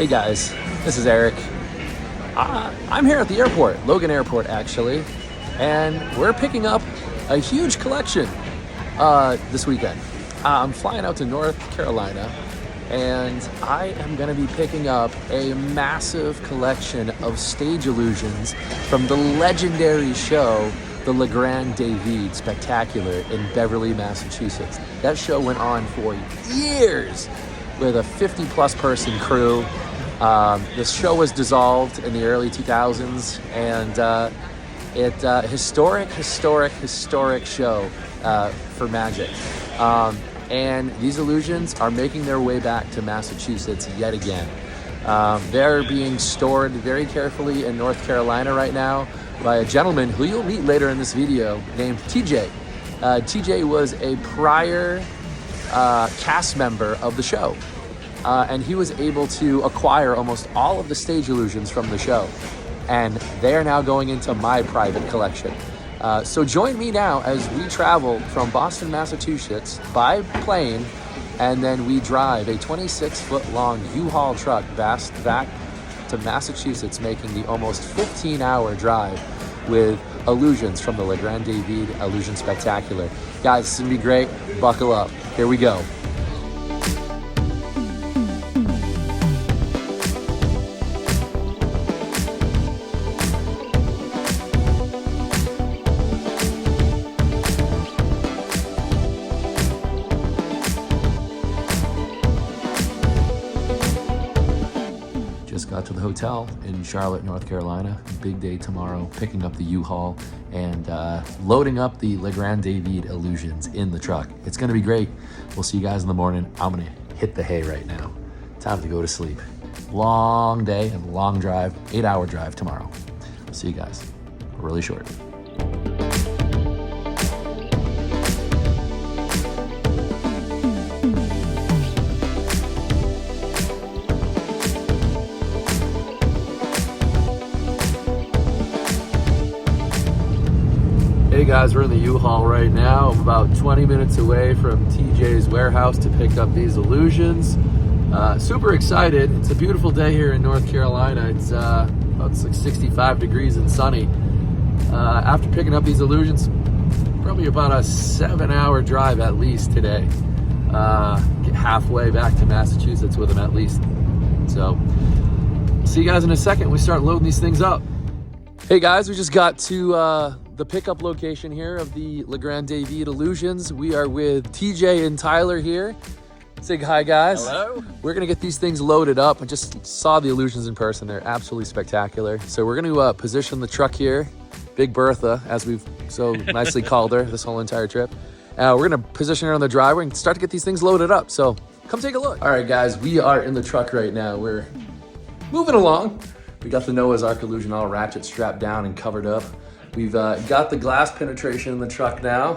Hey guys, this is Eric. I'm here at the airport, Logan Airport actually, and we're picking up a huge collection this weekend. I'm flying out to North Carolina, and I am going to be picking up a massive collection of stage illusions from the legendary show, the LeGrand David Spectacular in Beverly, Massachusetts. That show went on for years with a 50-plus person crew. This show was dissolved in the early 2000s, and historic show for magic. And these illusions are making their way back to Massachusetts yet again. They're being stored very carefully in North Carolina right now by a gentleman who you'll meet later in this video named TJ. TJ was a prior cast member of the show. And he was able to acquire almost all of the stage illusions from the show. And they are now going into my private collection. So join me now as we travel from Boston, Massachusetts by plane, and then we drive a 26-foot-long U-Haul truck back to Massachusetts, making the almost 15-hour drive with illusions from the LeGrand David Illusion Spectacular. Guys, this is going to be great. Buckle up. Here we go. Just got to the hotel in Charlotte, North Carolina. Big day tomorrow, picking up the U-Haul and loading up the LeGrand David illusions in the truck. It's gonna be great. We'll see you guys in the morning. I'm gonna hit the hay right now. Time to go to sleep. Long day and long drive, 8-hour drive tomorrow. See you guys, really short. Hey guys, we're in the U-Haul right now. I'm about 20 minutes away from TJ's warehouse to pick up these illusions. Super excited. It's a beautiful day here in North Carolina. It's about like 65 degrees and sunny. After picking up these illusions, probably about a 7-hour drive at least today. Get halfway back to Massachusetts with them at least. So, see you guys in a second. We start loading these things up. Hey guys, we just got to the pickup location here of the LeGrand David Illusions. We are with TJ and Tyler here. Say hi, guys. Hello. We're gonna get these things loaded up. I just saw the illusions in person. They're absolutely spectacular. So we're gonna position the truck here, Big Bertha, as we've so nicely called her this whole entire trip. We're gonna position her on the driveway and start to get these things loaded up. So come take a look. All right, guys, we are in the truck right now. We're moving along. We got the Noah's Ark illusion all ratchet strapped down and covered up. We've got the glass penetration in the truck now.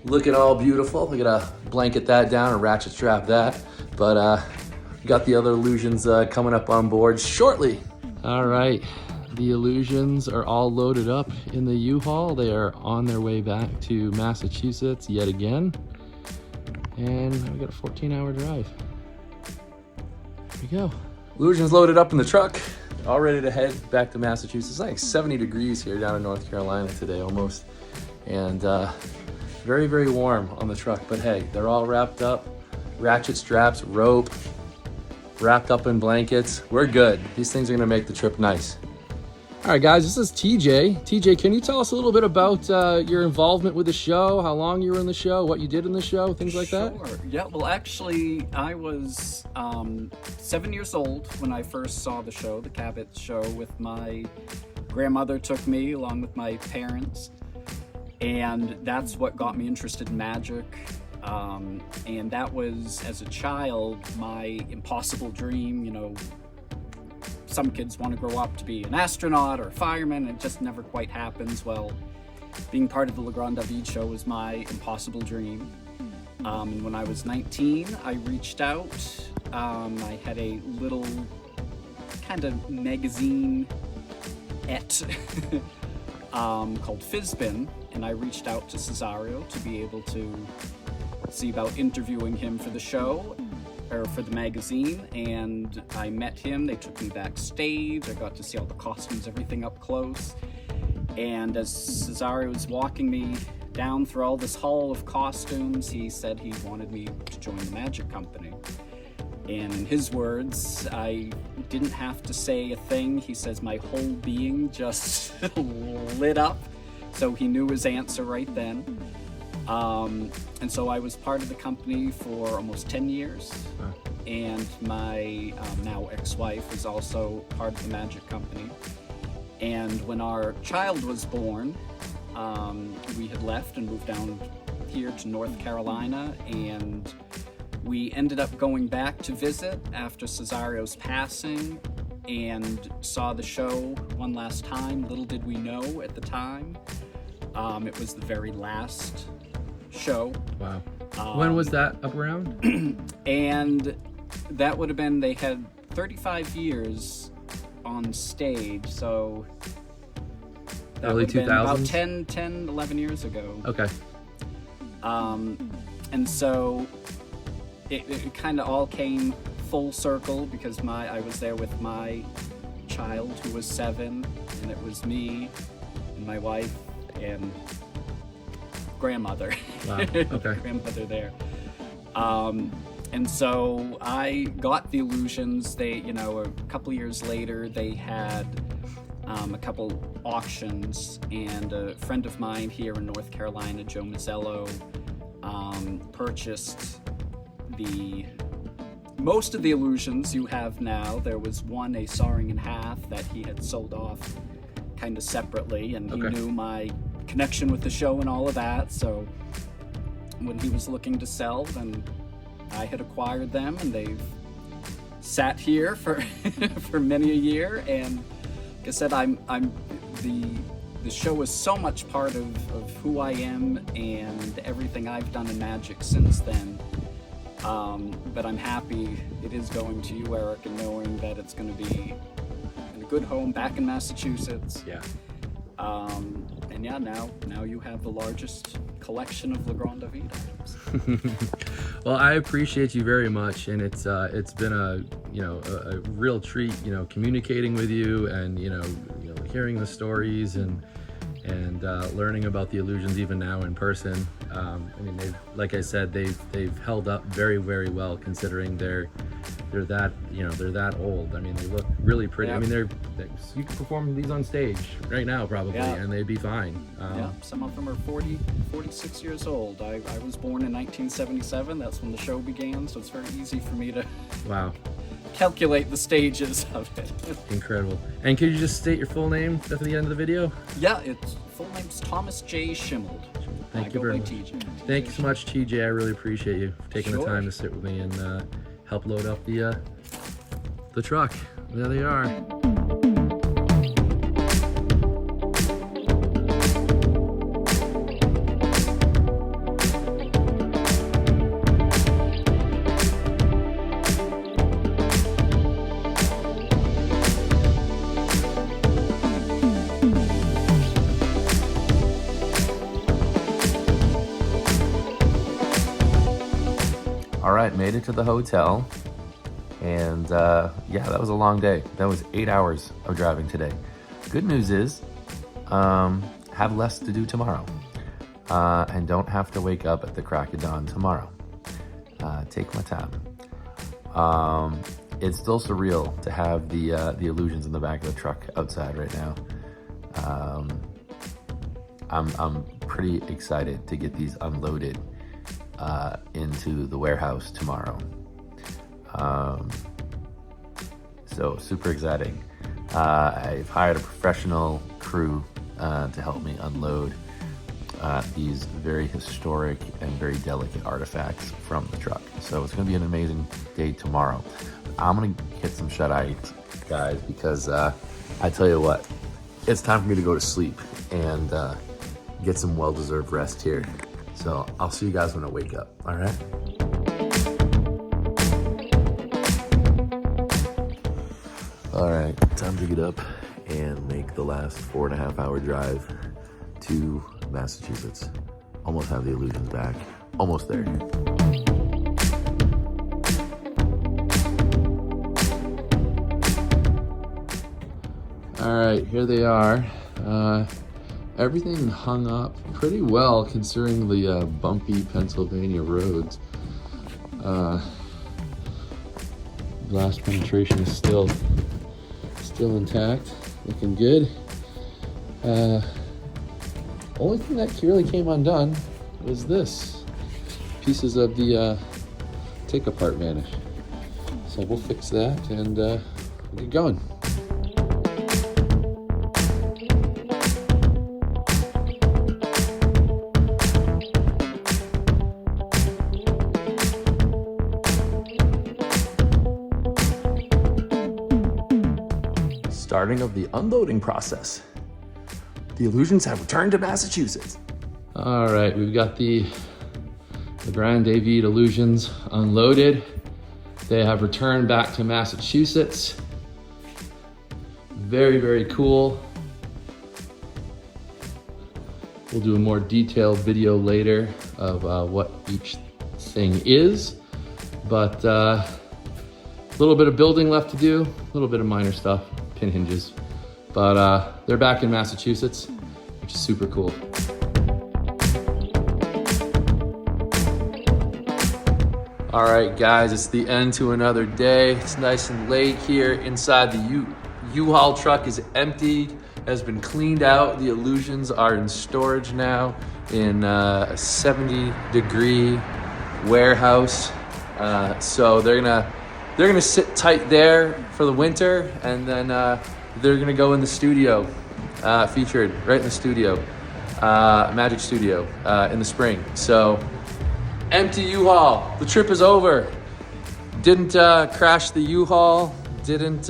Looking all beautiful. We're gonna blanket that down and ratchet strap that. But we got the other illusions coming up on board shortly. All right, the illusions are all loaded up in the U-Haul. They are on their way back to Massachusetts yet again. And we got a 14-hour drive. Here we go. Illusions loaded up in the truck. All ready to head back to Massachusetts. It's like 70 degrees here down in North Carolina today almost. And very, very warm on the truck. But hey, they're all wrapped up. Ratchet straps, rope, wrapped up in blankets. We're good. These things are gonna make the trip nice. All right, guys, this is TJ. TJ, can you tell us a little bit about your involvement with the show, how long you were in the show, what you did in the show, things like that? Sure. Yeah, well, actually, I was 7 years old when I first saw the show, the Cabot show, with my grandmother took me along with my parents. And that's what got me interested in magic. And that was, as a child, my impossible dream. You know, some kids want to grow up to be an astronaut or a fireman, and it just never quite happens. Well, being part of the LeGrand David show was my impossible dream. And when I was 19, I reached out. I had a little kind of magazine called Fizbin, and I reached out to Cesario to be able to see about interviewing him for the show. or for the magazine, and I met him. They took me backstage. I got to see all the costumes, everything up close. And as Cesario was walking me down through all this hall of costumes, he said he wanted me to join the Magic Company. And in his words, I didn't have to say a thing. He says my whole being just lit up. So he knew his answer right then. And so I was part of the company for almost 10 years. Wow. And my now ex-wife was also part of the Magic Company. And when our child was born, we had left and moved down here to North Carolina, and we ended up going back to visit after Cesario's passing and saw the show one last time. Little did we know at the time, it was the very last show. Wow. When was that up around? And that would have been, they had 35 years on stage, so that Early would have been about 2000s? 10, 11 years ago. Okay. And so it kind of all came full circle because I was there with my child who was 7, and it was me and my wife and grandmother. Wow. Okay. Grandmother there. And so I got the Illusions. They, a couple years later, they had a couple auctions, and a friend of mine here in North Carolina, Joe Mazzello, purchased most of the Illusions you have now. There was one, a Sawing in Half, that he had sold off kind of separately, and he knew my connection with the show and all of that. So when he was looking to sell, then I had acquired them, and they've sat here for for many a year. And like I said, the show is so much part of who I am and everything I've done in magic since then. But I'm happy it is going to you, Eric, and knowing that it's going to be in a good home back in Massachusetts. Yeah. And yeah, now you have the largest collection of Le Grand David items. Well, I appreciate you very much, and it's been a real treat, communicating with you and hearing the stories and learning about the Illusions even now in person. I mean, like I said, they've held up very, very well considering they're that old. I mean, they look really pretty. Yeah. I mean, you could perform these on stage right now probably, and they'd be fine. Some of them are 40, 46 years old. I was born in 1977. That's when the show began, so it's very easy for me to Wow. calculate the stages of it. Incredible. And could you just state your full name at the end of the video? Yeah, its full name's Thomas J. Schimmold. Thank I you go very by much. TJ. Thank you so much, TJ. I really appreciate you taking the Sure. time to sit with me and help load up the truck. There they are. All right, made it to the hotel. And yeah, that was a long day. That was 8 hours of driving today. Good news is, have less to do tomorrow. And don't have to wake up at the crack of dawn tomorrow. Take my time. It's still surreal to have the Illusions in the back of the truck outside right now. I'm pretty excited to get these unloaded into the warehouse tomorrow. So super exciting. I've hired a professional crew to help me unload these very historic and very delicate artifacts from the truck. So it's gonna be an amazing day tomorrow. I'm gonna get some shut-eye, guys, because I tell you what, it's time for me to go to sleep and get some well-deserved rest here. So I'll see you guys when I wake up, all right? All right, time to get up and make the last 4.5 hour drive to Massachusetts. Almost have the Illusions back, almost there. All right, here they are. Everything hung up pretty well considering the bumpy Pennsylvania roads. Blast penetration is still intact, looking good. Only thing that really came undone was this. Pieces of the take apart vanished. So we'll fix that and we'll get going. Starting of the unloading process. The Illusions have returned to Massachusetts. All right, we've got the Grand David Illusions unloaded. They have returned back to Massachusetts. Very, very cool. We'll do a more detailed video later of what each thing is, but a little bit of building left to do, a little bit of minor stuff, pin hinges, but they're back in Massachusetts, which is super cool. All right, guys, it's the end to another day. It's nice and late here inside the U-Haul truck is emptied, has been cleaned out. The Illusions are in storage now in a 70-degree warehouse. So they're gonna sit tight there for the winter, and then they're gonna go in the studio, featured right in the studio, Magic Studio, in the spring. So. Empty U-Haul. The trip is over. Didn't crash the U-Haul. Didn't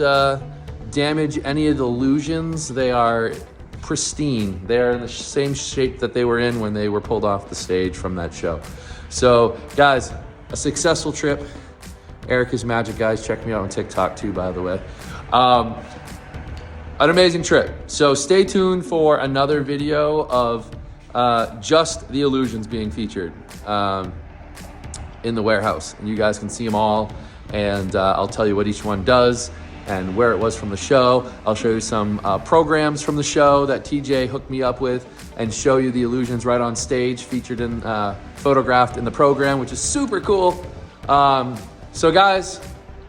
damage any of the Illusions. They are pristine. They are in the same shape that they were in when they were pulled off the stage from that show. So, guys, a successful trip. Erica's Magic, guys. Check me out on TikTok too, by the way. An amazing trip. So stay tuned for another video of just the Illusions being featured. In the warehouse, and you guys can see them all, and I'll tell you what each one does and where it was from the show. I'll show you some programs from the show that TJ hooked me up with, and show you the Illusions right on stage, featured in photographed in the program, which is super cool. So guys,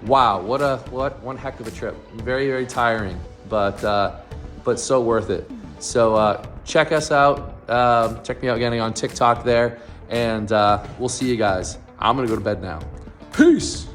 wow, what one heck of a trip. Very, very tiring, but so worth it. So check us out. Check me out again on TikTok there, and we'll see you guys. I'm gonna go to bed now. Peace.